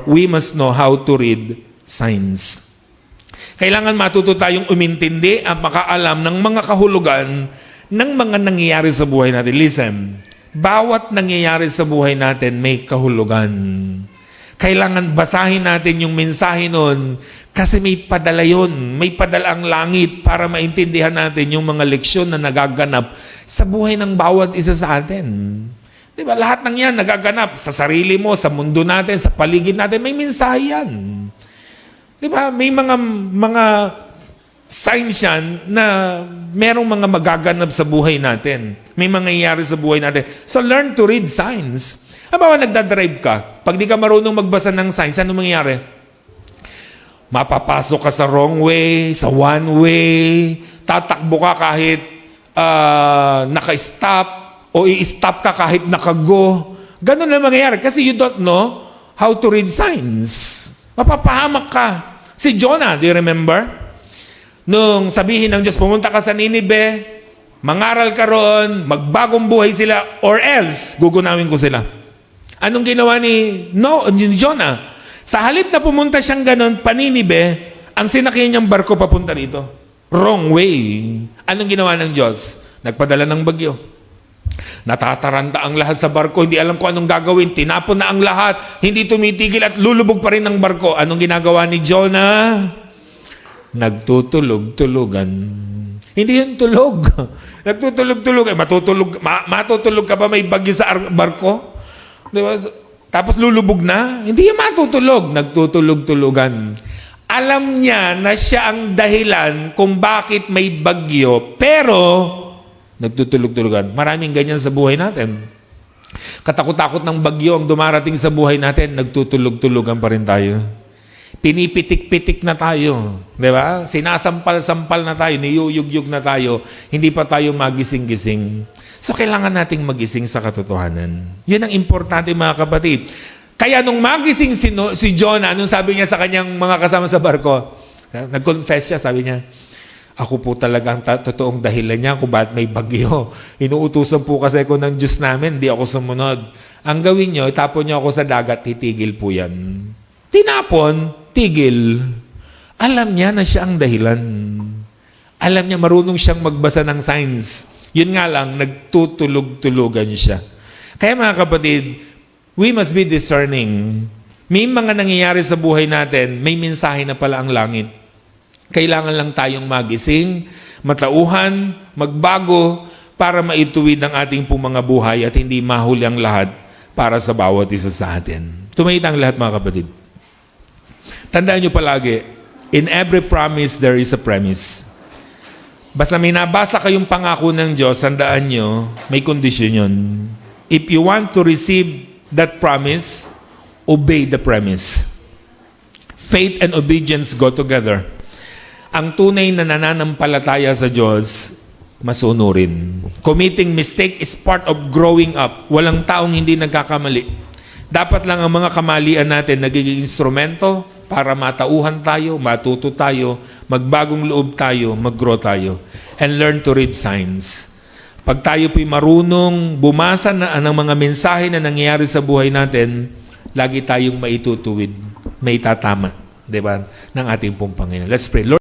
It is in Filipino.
we must know how to read signs. Kailangan matuto tayong umintindi at makaalam ng mga kahulugan ng mga nangyayari sa buhay natin. Listen, bawat nangyayari sa buhay natin may kahulugan. Kailangan basahin natin yung mensahe nun kasi may padala yun. May padala ang langit para maintindihan natin yung mga leksyon na nagaganap sa buhay ng bawat isa sa atin. Diba? Lahat ng yan nagaganap sa sarili mo, sa mundo natin, sa paligid natin, may mensahe yan. Diba? May mga signs yan na merong mga magaganap sa buhay natin. May mangyayari sa buhay natin. So learn to read signs. Halimbawa, nagdadrive ka. Pag di ka marunong magbasa ng signs, ano mangyayari? Mapapasok ka sa wrong way, sa one way, tatakbo ka kahit naka-stop, o i-stop ka kahit naka-go. Ganun na mangyayari kasi you don't know how to read signs. Mapapahamak ka. Si Jonah, do you remember? Nung sabihin ng Diyos, pumunta ka sa Ninive, mangaral ka roon, magbagong buhay sila, or else, gugunawin ko sila. Anong ginawa ni Jonah? Sa halip na pumunta siyang ganon, paninibe, ang sinakyan niyang barko papunta dito. Wrong way. Anong ginawa ng Diyos? Nagpadala ng bagyo. Natataranta ang lahat sa barko, hindi alam kung anong gagawin, tinapon na ang lahat, hindi tumitigil at lulubog pa rin ang barko. Anong ginagawa ni Jonah? Nagtutulog-tulugan. Hindi yun tulog. Nagtutulog-tulugan. Matutulog ka ba may bagyo sa barko? Diba? Tapos lulubog na? Hindi yung matutulog. Nagtutulog-tulugan. Alam niya na siya ang dahilan kung bakit may bagyo, pero nagtutulog-tulugan. Maraming ganyan sa buhay natin. Katakot-takot ng bagyo ang dumarating sa buhay natin, nagtutulog-tulugan pa rin tayo. Pinipitik-pitik na tayo. Di ba? Sinasampal-sampal na tayo, niyuyug-yug na tayo, hindi pa tayo magising-gising. So, kailangan nating magising sa katotohanan. Yun ang importante, mga kapatid. Kaya nung magising si Jonah, anong sabi niya sa kanyang mga kasama sa barko? Nag-confess siya, sabi niya, ako po talaga ang totoong dahilan niya kung bakit may bagyo. Inuutusan po kasi ako ng Diyos namin, hindi ako sumunod. Ang gawin niyo, itapon niyo ako sa dagat, titigil po yan. Tinapon, tigil. Alam niya na siya ang dahilan. Alam niya, marunong siyang magbasa ng signs. Yun nga lang, nagtutulog-tulugan siya. Kaya mga kapatid, we must be discerning. May mga nangyayari sa buhay natin, may mensahe na pala ang langit. Kailangan lang tayong magising, matauhan, magbago, para maituwid ang ating pong mga buhay at hindi mahuli ang lahat para sa bawat isa sa atin. Tumayo ang lahat, mga kapatid. Tandaan nyo palagi, in every promise, there is a premise. Basta may nabasa kayong pangako ng Diyos, tandaan nyo, may kondisyon yun. If you want to receive that promise, obey the premise. Faith and obedience go together. Ang tunay na nananampalataya sa Diyos, masunurin. Committing mistake is part of growing up. Walang taong hindi nagkakamali. Dapat lang ang mga kamalian natin nagiging instrumento para matauhan tayo, matuto tayo, magbagong loob tayo, mag-grow tayo. And learn to read signs. Pag tayo po'y marunong bumasa ng mga mensahe na nangyayari sa buhay natin, lagi tayong maitutuwid, may tatama, diba, ng ating pong Panginoon. Let's pray. Lord,